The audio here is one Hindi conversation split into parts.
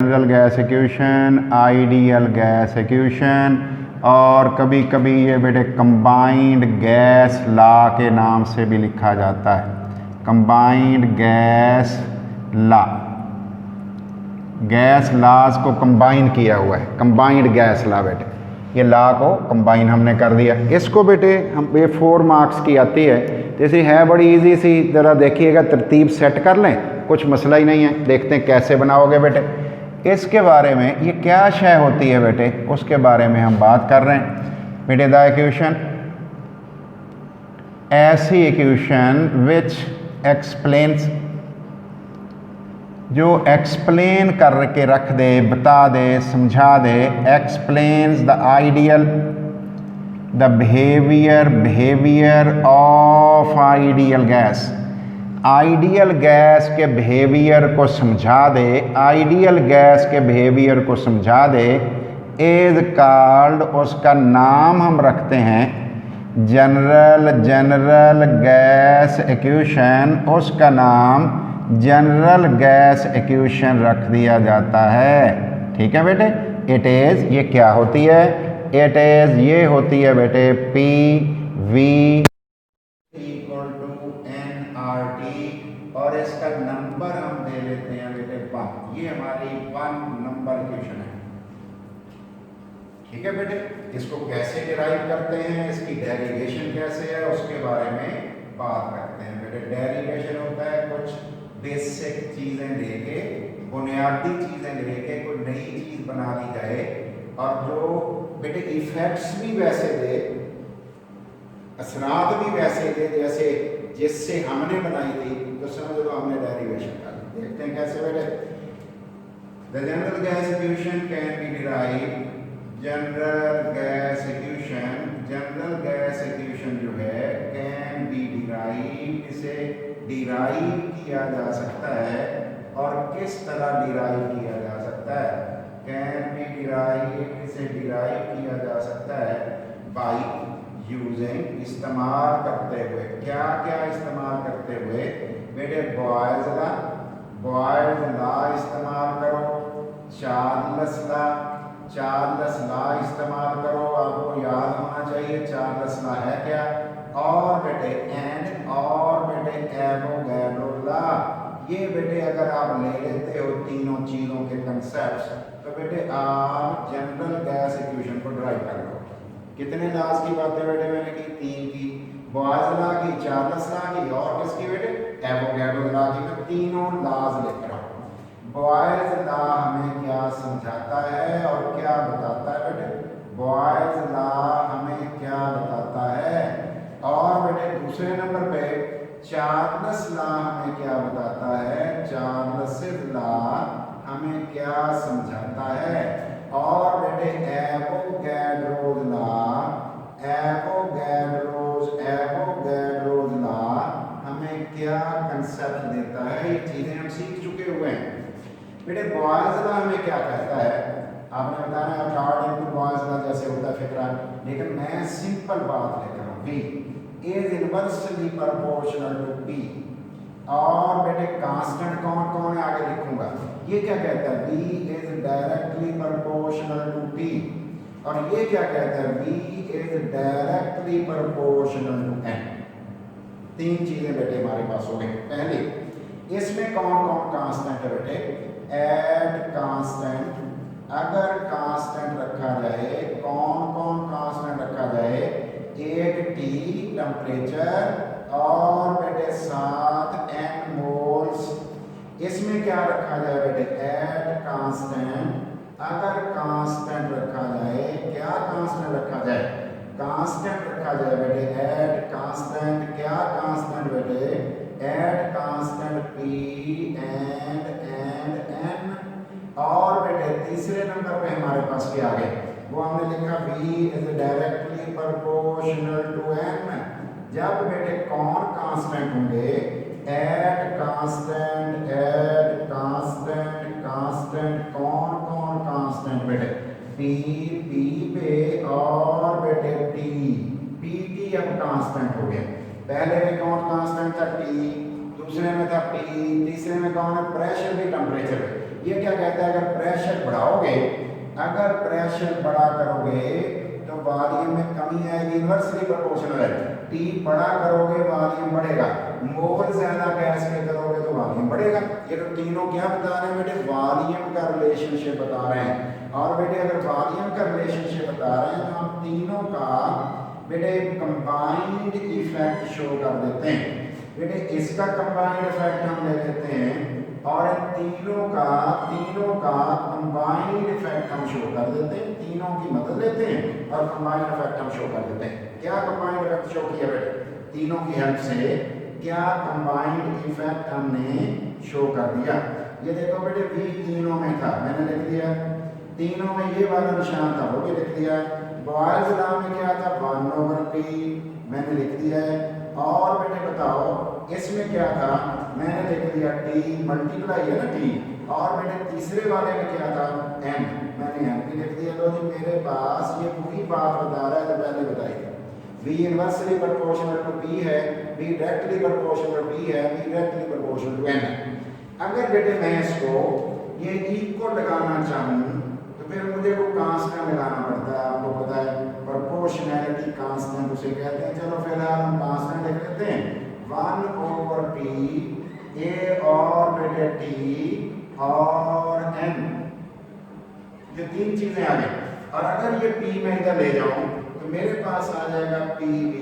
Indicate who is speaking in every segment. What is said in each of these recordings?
Speaker 1: General gas equation, ideal gas equation, और कभी कभी ये बेटे कंबाइंड गैस लॉ के नाम से भी लिखा जाता है। Combined gas law, gas laws को कंबाइन किया हुआ है, कंबाइंड गैस लॉ बेटे, ये लॉ को कंबाइन हमने कर दिया। इसको बेटे हम ये 4 मार्क्स की आती है, जैसे है बड़ी इजी सी, ज़रा देखिएगा तरतीब सेट कर लें, कुछ मसला ही नहीं है। देखते हैं कैसे बनाओगे बेटे। इसके बारे में ये क्या शय होती है बेटे, उसके बारे में हम बात कर रहे हैं बेटे। द इक्वेशन, ऐसी इक्वेशन विच एक्सप्लेन्स, जो एक्सप्लेन करके रख दे, बता दे, समझा दे। Explains the ideal, the behaviour of ideal gas, ideal gas के बिहेवियर को समझा दे, आइडियल गैस के बिहेवियर को समझा दे। इज कॉल्ड, उसका नाम हम रखते हैं जनरल गैस एक्वेशन, उसका नाम जनरल गैस एक्वेशन रख दिया जाता है। ठीक है बेटे। इट इज़, ये क्या होती है? इट इज़, ये होती है बेटे P V equal to N R T, और इसका नंबर हम दे लेते हैं बेटे 1। ये हमारी 1 नंबर इक्वेशन है। ठीक है बेटे। इसको कैसे डिराइव करते हैं, इसकी डेरिवेशन कैसे है, उसके बारे में बात करते हैं बेटे। डेरिवेशन होता है कुछ बेसिक चीज़ें लेके, बुनियादी चीज़ें लेके कोई नई चीज़ बना ली जाए, और जो बेटे इफेक्ट्स भी वैसे दे, असरात भी वैसे दे जैसे जिससे हमने बनाई थी, तो समझ लो हमने डेरिवेशन कर ली। देखते हैं कैसे बेटे। The general gas equation can be derive, general gas equation, general gas equation जो है कैन बी डिराइव, इसे डिराइव किया जा सकता है। और किस तरह डिराइव किया जा सकता है? कैन बी डिराइव, इसे डिराइव किया जा सकता है बाई यूजिंग, इस्तेमाल करते हुए। क्या क्या इस्तेमाल करते हुए बेटे? बॉयज लॉ, बॉयज लॉ इस्तेमाल करो, चार्ल्स लॉ, चार्ल्स लॉ इस्तेमाल करो, आपको याद होना चाहिए चार्ल्स लॉ है क्या। और बेटे एंड, और बेटे एवोगैड्रो लॉ। ये बेटे अगर आप ले लेते हो तीनों चीज़ों के कंसेप्ट्स, तो बेटे आप जनरल गैस इक्वेशन को ड्राइव कर लो। कितने लॉज की बातें बेटे मैंने की? 3 की। बॉयज लॉ की, चार्ल्स लॉ की, और किसकी बेटे? एवोगैड्रो लॉ की। मैं तीनों लॉज लिख रहा हूँ। बॉयज लॉ हमें क्या समझाता है और क्या बताता है बेटे? बॉयज लॉ हमें क्या बताता है? और बेटे दूसरे नंबर पे चार्ल्स लॉ हमें क्या बताता है? चार्ल्स लॉ हमें क्या समझाता है? और बेटे एवोगैड्रोस लॉ, एवोगैड्रोस लॉ हमें क्या कंसेप्ट देता है? ये चीजें हम सीख चुके हुए हैं बेटे। बॉयज लॉ हमें क्या कहता है? आपने बताना है अकॉर्डिंग टू बॉयज लॉ जैसे होता है फिक्रा, लेकिन मैं सिंपल बात लिख रहा हूँ, B is inversely proportional to P. और बेटे कांस्टेंट कौन कौन है आगे लिखूंगा। ये क्या कहता है? B is directly proportional to P. और ये क्या कहता है? B is directly proportional to N. 3 चीजें बेटे हमारे पास हो गई। पहले इसमें कौन कौन कांस्टेंट है बेटे? एट कांस्टेंट, अगर कांस्टेंट रखा जाए, कौन कौन कांस्टेंट रखा जाए? एक टी टेम्परेचर, और बेटे 7 एन मोल्स। इसमें क्या रखा जाए बेटे? एट कांस्टेंट, अगर कांस्टेंट रखा जाए, क्या कांस्टेंट रखा जाए? कांस्टेंट रखा जाए बेटे एट कांस्टेंट, क्या कांस्टेंट बेटे? At constant P and N. और बेटे तीसरे नंबर पे हमारे पास क्या आ गए? वो हमने लिखा V is directly proportional to n। जब बेटे कौन कांस्टेंट होंगे? At constant, at constant, constant कौन कौन कांस्टेंट बेटे? P, P पे, और बेटे T, PT अब कांस्टेंट हो गया। पहले में कौन कांस्टेंट था? T, दूसरे में था P, तीसरे में कौन है? प्रेशर भी टेम्परेचर है। ये क्या कहता है, अगर प्रेशर बढ़ाओगे, अगर प्रेशर बड़ा करोगे तो वॉल्यूम में कमी आएगी, इन्वर्सली प्रोपोर्शनल है। टी बड़ा करोगे वॉल्यूम बढ़ेगा, मोल ज्यादा गैस के करोगे तो वॉल्यूम बढ़ेगा। ये तो तीनों क्या बता रहे हैं बेटे, वॉल्यूम का रिलेशनशिप बता रहे हैं। और बेटे अगर वॉल्यूम का रिलेशनशिप बता रहे हैं तो हम तीनों का बेटे कंबाइंड इफेक्ट शो कर देते हैं। बेटे इसका कंबाइंड इफेक्ट हम ले लेते हैं और इन तीनों का कंबाइंड इफेक्ट हम शो कर देते हैं। तीनों की मदद लेते हैं और कंबाइंड इफेक्ट हम शो कर देते हैं। क्या कंबाइंड इफेक्ट शो किया बेटे, तीनों की हेल्प से क्या कंबाइंड इफेक्ट हमने शो कर दिया। ये देखो बेटे V तीनों में था, मैंने लिख दिया, तीनों में ये वाला निशान था वो भी लिख दिया। बॉयल्स लॉ में क्या था, 1/P मैंने लिख दिया है। और बेटे बताओ इसमें क्या था, मैंने लिख दिया T मल्टीप्लाई है ना T। और बेटे तीसरे वाले में क्या था, M, मैंने M भी लिख दिया। तो जी मेरे पास ये पूरी बात बता रहा है तो पहले बताइए, V inversely proportional to P है, V directly proportional to P है, V directly proportional to N है। अगर बेटे मैं इसको ये इक्वल लगाना चाहूँ तो फिर मुझे वो कांस्टेंट लगाना पड़ता है, आपको पता है प्रोपोर्शनैलिटी कांस्टेंट उसे कहते हैं। चलो फिलहाल हम कांस्टेंट लिख लेते हैं, 1/P A और बेटे T और N, ये तीन चीजें आ गई। और अगर ये P में इधर ले जाऊं तो मेरे पास आ जाएगा PV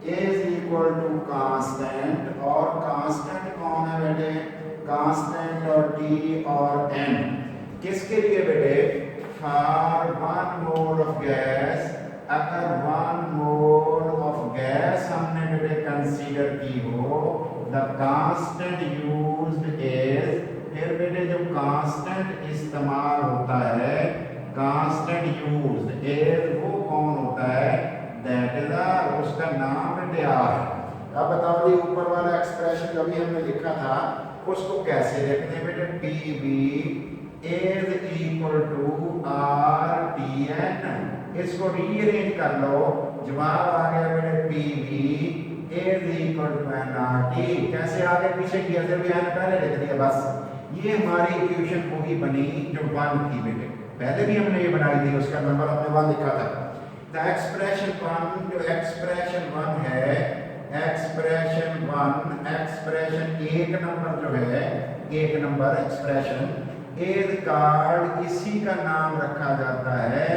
Speaker 1: is equal to constant. और कांस्टेंट कौन है बेटे, कांस्टेंट और T और N किसके लिए बेटे, फॉर 1 मोल ऑफ गैस। अगर 1 मोल ऑफ गैस हमने बेटे कंसीडर की हो, द कांस्टेंट यूज्ड इज, फिर बेटे जो कांस्टेंट इस्तेमाल होता है, कांस्टेंट यूज्ड इज वो कौन होता है, दैट इज आर, उसका नाम बेटे आर है। अब बताओ ये ऊपर वाला एक्सप्रेशन जो भी हमने लिखा था उसको कैसे लिखते हैं बेटे, PV is equal to RTN। इसको रीअरेंज कर लो, जवाब आ गया बेटे PV is equal to NRT। कैसे आगे पीछे किया, सिर्फ N पहले लिख दिया बस। ये हमारी इक्वेशन वही बनी जो 1 थी बेटे, पहले भी हमने ये बनाई थी, उसका नंबर हमने 1 लिखा था। द एक्सप्रेशन 1, जो एक्सप्रेशन 1 है, एक्सप्रेशन 1, एक्सप्रेशन 1 नंबर जो है, 1 नंबर एक्सप्रेशन इज कॉल्ड, इसी का नाम रखा जाता है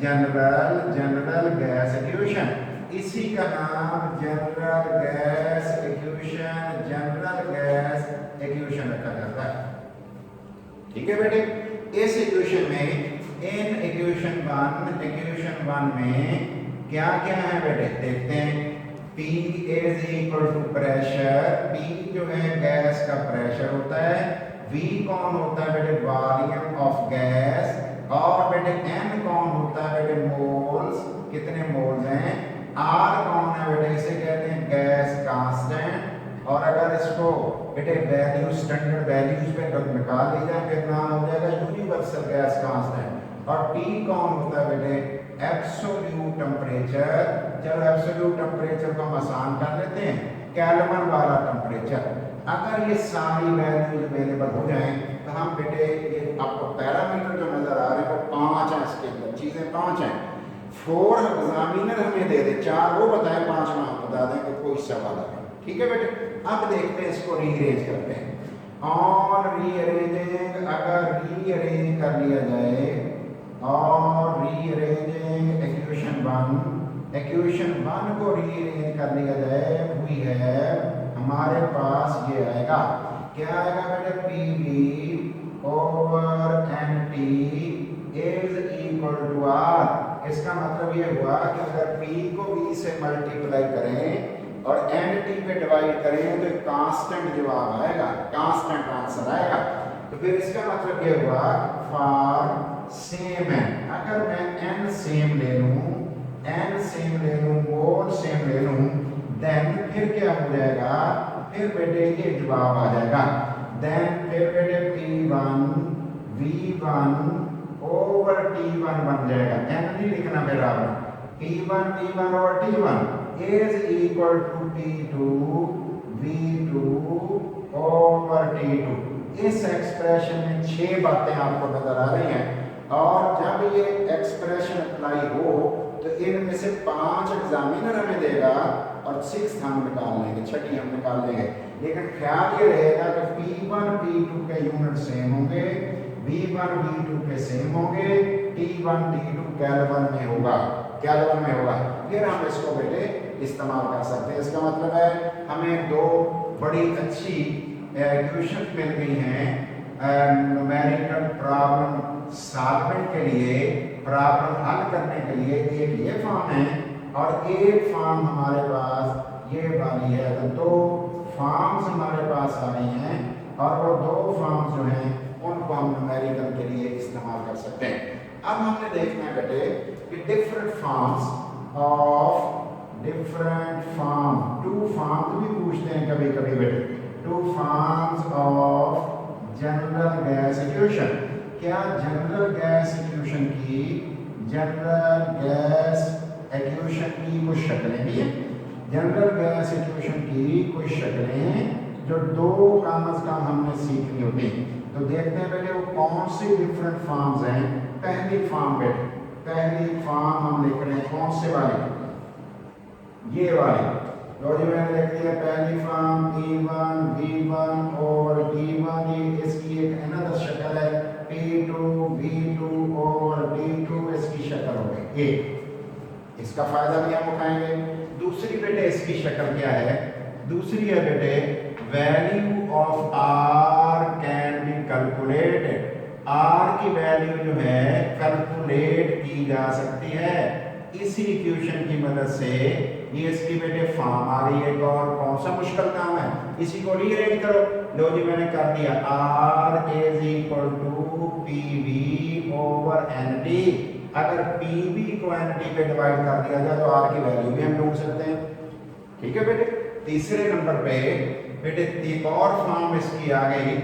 Speaker 1: जनरल गैस इक्वेशन। इसी का नाम जनरल गैस इक्वेशन रखा जाता है। ठीक है बेटे, इस इक्वेशन में, इन इक्वेशन 1 में क्या क्या है बेटे देखते हैं। P is equal to pressure, P जो है गैस का प्रेशर होता है, V कौन होता है बेटे, वॉल्यूम ऑफ गैस, और बेटे N कौन होता है बेटे, मोल्स, कितने मोल्स हैं, R कौन है बेटे, इसे कहते हैं गैस कांस्टेंट। और अगर इसको बेटे वैल्यू स्टैंडर्ड वैल्यूज पे निकाल ली जाए फिर नाम हो जाएगा यूनिवर्सल गैस कांस्टेंट। और T कौन होता है बेटे, एब्सोल्यूट टेम्परेचर। चलो एब्सोल्यूट टेम्परेचर को हम आसान कर लेते हैं, केल्विन वाला टेम्परेचर। अगर ये सारी वैल्यूज अवेलेबल हो जाएं तो हम बेटे, ये आपको पैरामीटर जो नजर आ रहे हैं वो 5 हैं, इसके अंदर चीजें 5 हैं। 4 एग्जामिनर हमें दे दे, 4 वो बताएं, 5 में हम बता दें कि कोई सवाल है। ठीक है बेटे, अब देखते हैं इसको रीअरेंज करते हैं। ऑन रीअरेंजिंग, अगर रीअरेंज कर लिया जाए, और रीअरेंजिंग इक्वेशन 1 को रीअरेंज कर लिया जाए, हुई है हमारे पास ये आएगा, क्या आएगा बेटे, PV over NT is equal to R। इसका मतलब ये हुआ कि अगर P को V से मल्टीप्लाई करें और NT पे डिवाइड करें तो कांस्टेंट जवाब आएगा, कांस्टेंट आंसर आएगा। तो फिर इसका मतलब ये हुआ फॉर सेम है, अगर मैं N सेम ले लूं, मोल सेम ले लूं, देन फिर क्या हो जाएगा, फिर बेटे ये जवाब आ जाएगा। देन फिर बेटे P1 V1 ओवर T1 बन जाएगा, N नहीं लिखना मेरा, P1 over T1 is equal to P2 V2 over T2। इस एक्सप्रेशन में 6 बातें आपको नजर आ रही हैं, और जब ये एक्सप्रेशन अप्लाई हो तो इनमें से 5 एग्जामिनर हमें देगा और 6 हम निकाल लेंगे, 6 हम निकाल लेंगे। लेकिन ख्याल ये रहेगा कि P1 P2 के यूनिट सेम होंगे, V1 V2 के सेम होंगे, T1 T2 कैलवन में होगा, कैलवन में होगा। फिर हम इसको बेटे इस्तेमाल कर सकते हैं। इसका मतलब है हमें 2 बड़ी अच्छी इक्वेशन मिल गई हैं न्यूमेरिकल प्रॉब्लम सॉल्वमेंट के लिए, प्रॉब्लम हल करने के लिए। एक ये फॉर्म है और एक फॉर्म हमारे पास ये वाली है। तो 2 फॉर्म्स हमारे पास आ रही हैं और वो 2 फॉर्म्स जो हैं उनको हम न्यूमेरिकल के लिए इस्तेमाल कर सकते हैं। अब हमने देखना है बेटे कि different forms of different form, 2 forms भी पूछते हैं कभी कभी बेटे, 2 forms of general gas equation. क्या जनरल गैस इक्वेशन की, जनरल गैस इक्वेशन की कुछ शक्लें भी हैं। जनरल गैस इक्वेशन की कुछ शक्लें जो 2 कम अज कम हमने सीखनी होती हैं। तो देखते हैं पहले वो कौन सी डिफरेंट फॉर्म्स हैं। पहली फॉर्म बेटे, पहली फॉर्म हम लिख रहे हैं कौन से वाली, ये वाली। तो जो मैंने लिख दिया पहली फॉर्म P1 V1 और T1, ये इसकी एक अनदर शक्ल है P2 V2 और T2, इसकी शक्ल हो गई एक। इसका फायदा भी हम उठाएंगे। दूसरी बेटे इसकी शक्ल क्या है, दूसरी है बेटे value of R can be calculated. R की वैल्यू जो है कैलकुलेट की जा सकती है इसी इक्वेशन की मदद से। ये इसकी बेटे फॉर्म आ रही है। और कौन सा मुश्किल काम है, इसी को रीअरेंज करो। लो जी मैंने कर दिया, R is equal to PV over NT। अगर PV को NT पे डिवाइड कर दिया जाए तो R की वैल्यू भी हम ढूंढ सकते हैं। ठीक है बेटे। तीसरे नंबर पे बेटे एक और फॉर्म इसकी आ गई,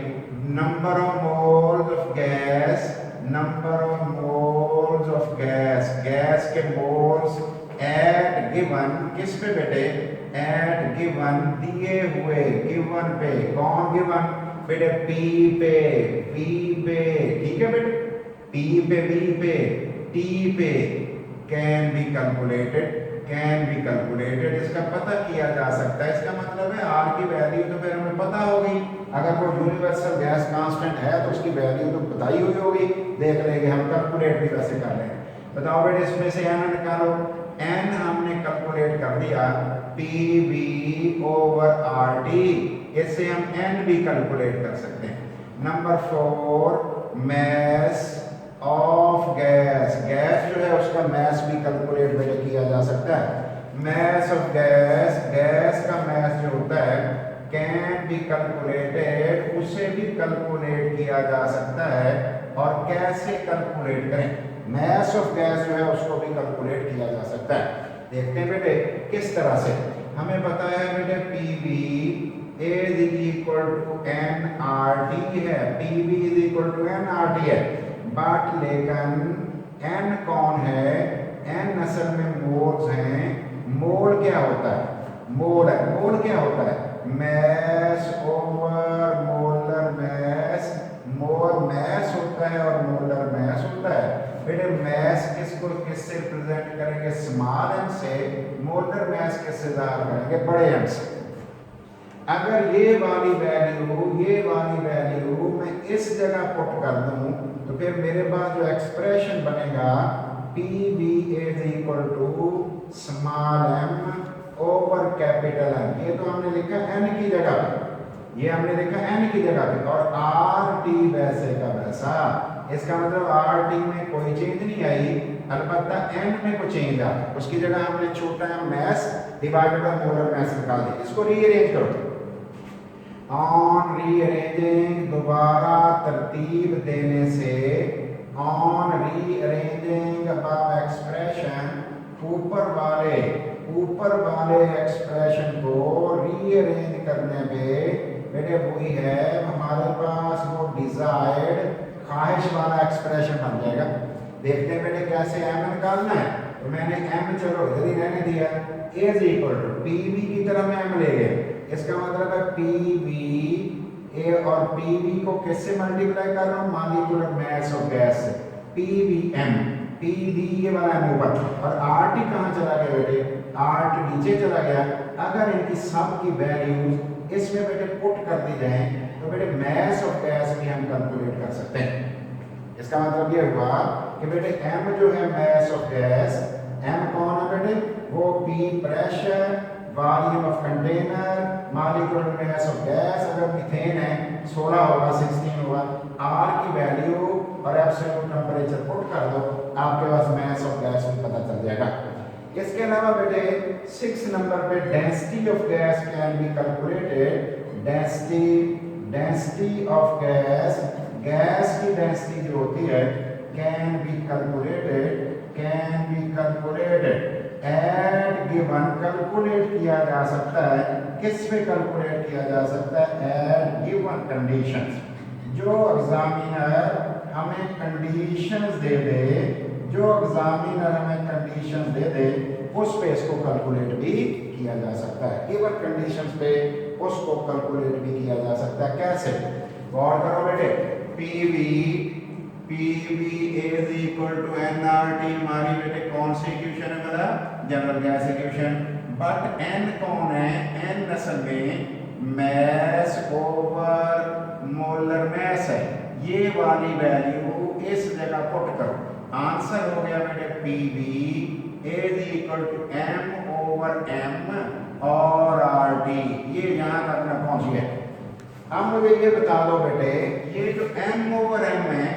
Speaker 1: number of moles of gas, number of moles of gas, gas के मोल्स एट गिवन, किस पे बेटे, एट गिवन, दिए हुए गिवन पे। कौन गिवन बेटे, P पे, V पे, ठीक है बेटे, P पे, V पे, T पे, can be calculated, can be calculated, इसका पता किया जा सकता है। इसका मतलब है R की वैल्यू तो फिर हमें पता होगी। अगर वो यूनिवर्सल गैस कांस्टेंट है तो उसकी वैल्यू तो बताई हुई होगी, देख लेंगे हम, कैलकुलेट भी वैसे कर लेंगे। बताओ बेटे इसमें से n निकालो। n हमने कैलकुलेट कर दिया PV ओवर RT, इससे हम n भी कैलकुलेट कर सकते हैं। Number 4 mass of gas, gas जो है उसका मैस भी कैलकुलेट बेटे किया जा सकता है। मैस ऑफ गैस, गैस का मैस जो होता है कैन बी कैलकुलेटेड, उसे भी कैलकुलेट किया जा सकता है। और कैसे कैलकुलेट करें, मैस ऑफ गैस जो है उसको भी कैलकुलेट किया जा सकता है। देखते हैं बेटे किस तरह से। हमें पता है बेटे PV is equal to nRT है, PV is equal to nRT है। बट लेकिन n कौन है, n असल में मोल्स हैं। मोल क्या होता है, मोल है, मोल क्या होता है, मैस ओवर मोलर मैस। मोल मैस होता है और मोलर मैस होता है। बेटे मैस किसको किससे रिप्रेजेंट करेंगे, स्मॉल m से। मोलर मैस किससे ज़ाहिर करेंगे, बड़े m से। अगर ये वाली वैल्यू मैं इस जगह पुट कर दूं तो फिर मेरे पास जो एक्सप्रेशन बनेगा PV is equal to small m over capital M। ये तो हमने लिखा n की जगह पे, ये हमने लिखा n की जगह पे, और RT वैसे का वैसा। इसका मतलब RT में कोई चेंज नहीं आई, अलबत्ता n में कोई चेंज आ, उसकी जगह हमने छोटा m mess divided by molar mass निकाल दिया। इसको रीअरेंज करो। ऑन रीअरेंजिंग, दोबारा तरतीब देने से, ऑन रीअरेंजिंग अबव एक्सप्रेशन, ऊपर वाले एक्सप्रेशन को रीअरेंज करने पे बेटे वही है हमारे पास वो डिजायर्ड, ख्वाहिश वाला एक्सप्रेशन बन जाएगा। देखते हैं बेटे कैसे m निकालना है। तो मैंने m चलो इधर ही रहने दिया, इज इक्वल टू PV की तरह मैं m ले गया। इसका मतलब है PV ए और पीवी को किससे मल्टीप्लाई कर रहा हूँ, मॉलिक्यूलर मास ऑफ गैस से, पीवीएम, पीवी ये वाला है ऊपर, और आरटी कहाँ चला गया बेटे, आरटी नीचे चला गया। अगर इनकी सब की वैल्यूज इसमें बेटे पुट कर दी जाए तो बेटे मास ऑफ गैस भी हम कैलकुलेट कर सकते हैं। इसका मतलब ये हुआ कि बेटे m जो है मास ऑफ गैस, m कौन है बेटे, वो p pressure, volume of container, molecular mass of gas, अगर मीथेन है 16 होगा 16 होगा, r की वैल्यू और एब्सोल्यूट टेंपरेचर पुट कर दो, आपके पास मास ऑफ गैस भी पता चल जाएगा। इसके अलावा बेटे 6 नंबर पे density of gas can be calculated. Density of gas, gas की डेंसिटी जो होती है can be calculated at given, calculate किया जा सकता है, किस पे कैलकुलेट किया जा सकता है, एट गिवन कंडीशंस। जो एग्जामिनर हमें कंडीशंस दे दे, जो एग्जामिनर हमें कंडीशंस दे दे उस पे इसको कैलकुलेट भी किया जा सकता है, गिवन कंडीशंस पे उसको कैलकुलेट भी किया जा सकता है। कैसे, गौर करो बेटे, PV is equal to NRT, हमारी बेटे कौन सी इक्वेशन है मेरा, general gas equation. But N कौन है, एन असल में मास ओवर मोलर मास है, ये वाली वैल्यू इस जगह पुट करो, आंसर हो गया बेटे PV is equal to M over M और आर टी। ये यहां तक मैं पहुंच गया। अब मुझे ये बता दो बेटे, ये जो m ओवर m है,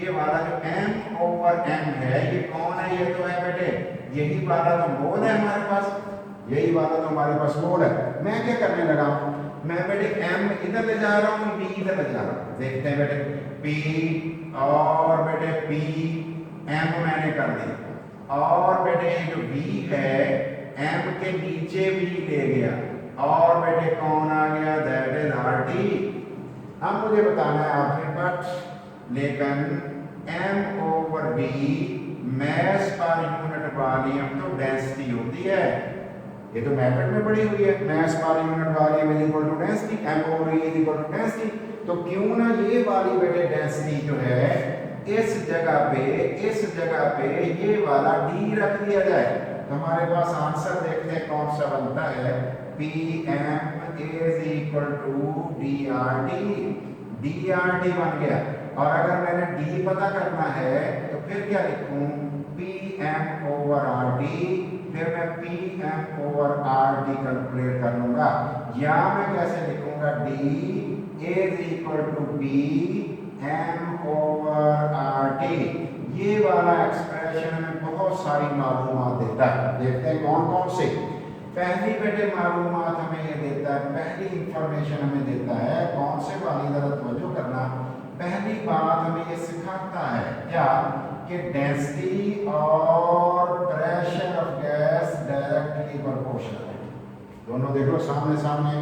Speaker 1: ये वाला जो m ओवर m है, ये कौन है, ये तो है बेटे यही वाला तो मोल है हमारे पास, यही वाला तो हमारे पास मोल है। मैं क्या करने लगा, मैं बेटे m इधर ले जा रहा हूँ, p इधर ले जा रहा हूँ। देखते हैं बेटे, p और बेटे p m मैंने कर दी, और बेटे जो v है m के नीचे v ले गया, और बेटे कौन आ गया, दैट इज आरटी। अब मुझे बताना है आपने, बट लेकिन m ओवर v मास पर यूनिट वॉल्यूम तो डेंसिटी होती है, ये तो मैथड में पड़ी हुई है, मास पर unit volume is equal to density, m over v is equal to density. तो क्यों ना ये वाली बेटे डेंसिटी जो है इस जगह पे ये वाला d रख दिया जाए, तो हमारे पास आंसर देखते हैं कौन सा बनता है, Pm is equal to DRT बन गया। और अगर मैंने D पता करना है तो फिर क्या लिखूं, Pm ओवर RT, फिर मैं Pm ओवर RT कैलकुलेट कर लूंगा, या मैं कैसे लिखूंगा, D is equal to Pm over RT। ये वाला एक्सप्रेशन हमें बहुत सारी मालूमात देता है, देखते हैं कौन कौन से। पहली बेटे मालूमात हमें ये देता है, पहली इंफॉर्मेशन हमें देता है, कौन से वाली जरा तवज्जो करना, पहली बात हमें ये सिखाता है क्या, कि डेंसिटी और pressure of gas directly proportional है। दोनों देख लो सामने सामने,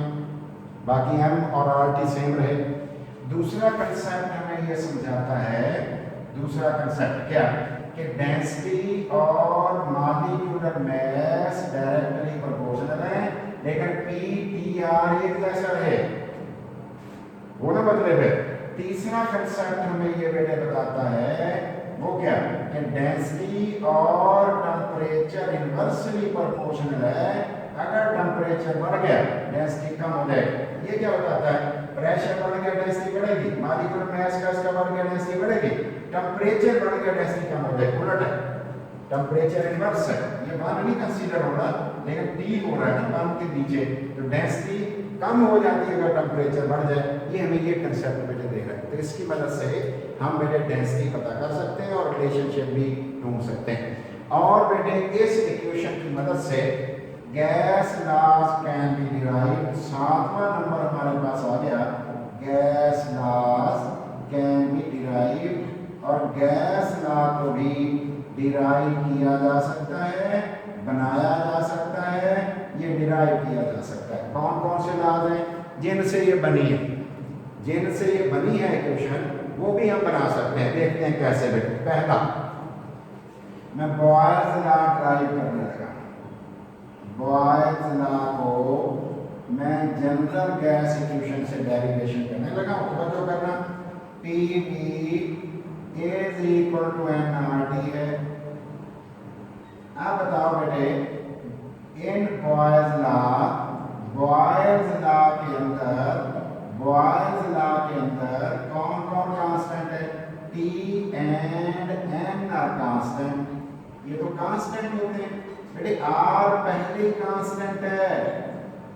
Speaker 1: बाकी m और RT सेम रहे। दूसरा कंसेप्ट हमें ये समझाता है, दूसरा कंसेप्ट क्या, कि डेंसिटी और मॉलिक्यूलर मास डायरेक्टली प्रोपोर्शनल है, लेकिन P/R एक जैसा रहे, वो ना बदले पे। तीसरा कंसेप्ट हमें ये बेटे बताता है, वो क्या, कि डेंसिटी और टेम्परेचर इनवर्सली प्रोपोर्शनल है, अगर टेम्परेचर बढ़ गया डेंसिटी कम हो जाएगी। ये क्या बताता है, प्रेशर बढ़ गया डेंसिटी बढ़ेगी, मॉलिक्यूलर मास का बढ़ गया डेंसिटी बढ़ेगी, टेम्परेचर बढ़ गया डेंसिटी कम हो जाएगी, उलट है, टेम्परेचर इनवर्स है, ये वन नहीं कंसीडर हो रहा, लेकिन T हो रहा है ना वन के नीचे, तो डेंसिटी कम हो जाती है अगर टेम्परेचर बढ़ जाए। ये हमें ये कंसेप्ट बेटे दे रहा है, तो इसकी मदद से हम बेटे डेंसिटी पता कर सकते हैं और रिलेशनशिप भी ढूंढ सकते हैं। और बेटे इस इक्वेशन की मदद से gas laws can be derived, 7वां नंबर हमारे पास आ गया, gas laws can be derived, और गैस लॉ को भी डिराइव किया जा सकता है, बनाया जा सकता है, ये डिराइव किया जा सकता है। कौन कौन से लॉज हैं जिनसे ये बनी है, जिनसे ये बनी है इक्वेशन, वो भी हम बना सकते हैं। देखते हैं कैसे बेटे। पहला, मैं बॉयल्स लॉ ड्राइव करने लगा, बॉयल्स लॉ को मैं जनरल गैस इक्वेशन से डेरिवेशन करने लगा हूँ। तो जो करना P V is equal to N R T है। आप बताओ बेटे, इन बॉयज लॉ के अंदर कौन कौन कांस्टेंट है? T and N R constant. ये तो कांस्टेंट होते हैं बेटे। आर पहले कांस्टेंट है,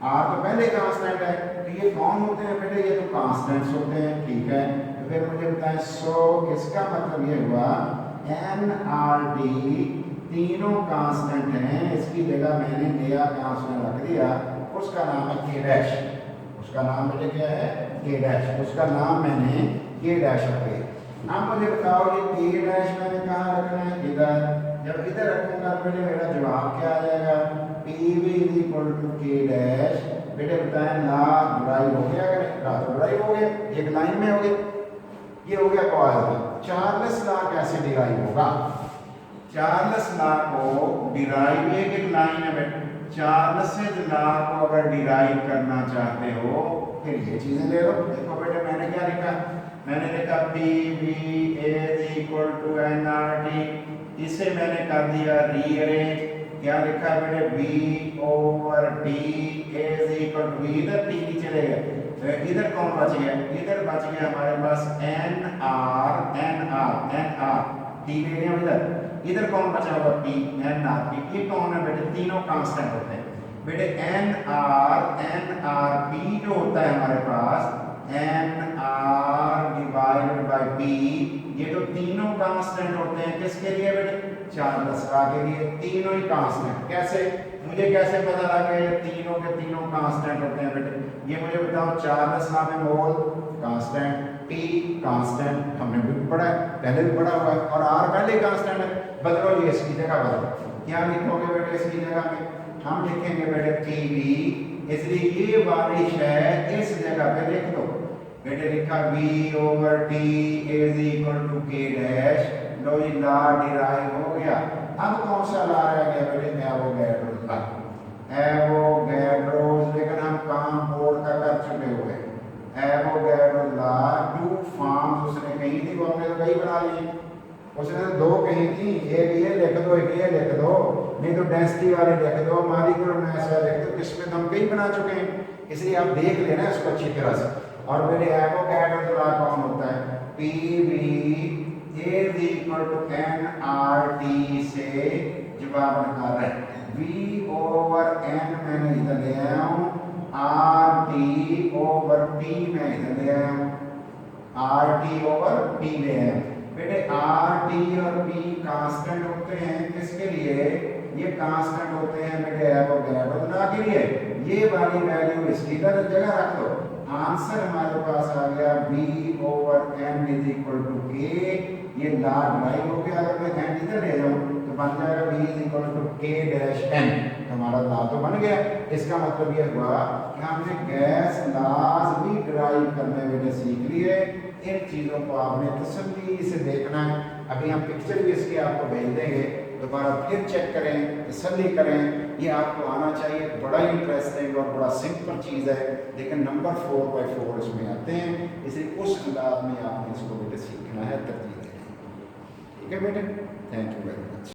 Speaker 1: आर तो पहले कांस्टेंट है। तो ये कौन होते हैं बेटे? ये तो कांस्टेंट्स होते हैं। ठीक है, तो फिर मुझे बताएं, सो इसका मतलब ये हुआ एन आर टी तीनों कांस्टेंट हैं। इसकी जगह मैंने नया कांस्टेंट रख दिया, उसका नाम है के डैश। उसका नाम बेटे क्या है? के डैश। उसका नाम मैंने के डैश रख दिया। अब मुझे बताओ ये के डैश मैंने कहाँ रखना है? इधर। जब इधर रखूंगा तो बेटे मेरा जवाब क्या आ जाएगा? P V is equal to K dash. बेटे बताएं, ला ड्राइव हो गया? अगर ला तो ड्राइव हो गया, एक लाइन में हो गया। ये हो गया बॉयज लॉ। चार्ल्स लॉ कैसे डिराइव होगा? चार्ल्स लॉ को डिराइव एक लाइन है बेटे। चार्ल्स लॉ को अगर डिराइव करना चाहते हो फिर ये चीजें ले लो। देखो बेटे मैंने क्या लिखा? मैंने लिखा P V is equal to N R T. इसे मैंने कर दिया रीअरेंज। क्या लिखा बेटे? B over T is equal to, इधर टी नीचे चले गए, इधर कौन बच गया? इधर बच गया हमारे पास N R. N R N R T ले लिया इधर। इधर कौन बचा होगा? P N R P. ये कौन है बेटे? तीनों कांस्टेंट होते हैं बेटे। एन आर पी जो होता है हमारे पास, N R divided by P, ये तो तीनों कांस्टेंट होते हैं। किसके लिए बेटे? चार्ल्स लॉ के लिए। तीनों ही कांस्टेंट। कैसे? मुझे कैसे पता लगा ये तीनों के तीनों कांस्टेंट होते हैं बेटे? ये मुझे बताओ। चार्ल्स लॉ में मोल कांस्टेंट, टी कांस्टेंट, हमने भी पढ़ा है, पहले भी पढ़ा हुआ है, और आर पहले कांस्टेंट है। बदलो ये, इसकी जगह बदलो। क्या लिखोगे बेटे इसकी जगह में? हम लिखेंगे बेटे पी वी, इसलिए ये वाली शय इस जगह पे लिख दो बेटे। लिखा V over T is equal to K dash. लो ये लॉ डिराइव हो गया। अब कौन सा लॉ रह गया बेटे? Avogadro's law. एवोगैड्रोस, लेकिन हम काम बोर्ड का कर चुके हुए। एवोगैड्रो लॉ टू फॉर्म्स उसने कही थी, वो हमने तो कई बना ली। उसने तो दो कही थी, एक ये लिख दो, एक ये लिख दो, नहीं तो डेंसिटी वाले लिख दो, मॉलिक्यूलर मास वाले लिख दो। किसमें तो हम कई बना चुके हैं, इसलिए आप देख लेना इसको अच्छी तरह से। और मेरे एवोगैड्रो लॉ कौन होता है? P V is equal to N R T से जवाब निकाल रहे हैं। वी ओवर एन मैंने इधर ले आया हूँ, आर टी ओवर पी मैं इधर ले आया हूँ, आर टी ओवर पी ले आया हूँ बेटे। आर टी और पी कांस्टेंट होते हैं किसके लिए? ये कांस्टेंट होते हैं बेटे एवोगैड्रो लॉ के लिए। ये वाली वैल्यू इसकी जगह रख दो। आंसर हमारे पास आ गया v over m is equal to K. ये लॉ ड्राइव हो गया। अगर मैं n इधर ले जाऊं तो बन जाएगा v is equal to k dash n। हमारा लॉ तो बन गया। इसका मतलब ये हुआ कि हमने गैस लॉज भी ड्राइव करने में सीख लिए। इन चीज़ों को आपने तसल्ली से देखना है। अभी हम पिक्चर भी इसकी आपको भेज देंगे, दोबारा फिर चेक करें, तसल्ली करें। ये आपको आना चाहिए। बड़ा ही इंटरेस्टिंग और बड़ा सिंपल चीज़ है, लेकिन नंबर 4x4 इसमें आते हैं, इसलिए उस अंदाज में आपने इसको बेटे सीखना है, तरजीह देनी है। ठीक है बेटे, थैंक यू वेरी मच।